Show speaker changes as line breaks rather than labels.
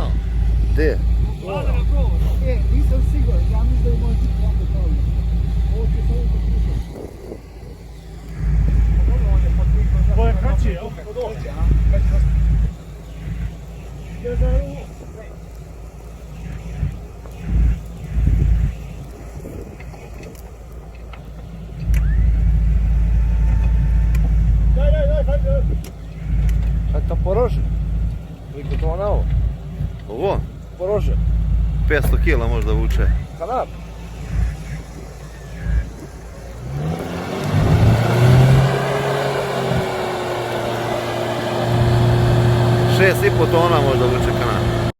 znao.
Gdje?
Nisam siguran, ja mislim da je moj biti jako pravi. Ovo će se uvijek slušati.
Ovo je kraće, jel?
Sad to porože. Koliko to na ovo?
Ovo?
Porože.
500 kila možda vuče.
Kanap.
Šest i po tona možda vuče kanap.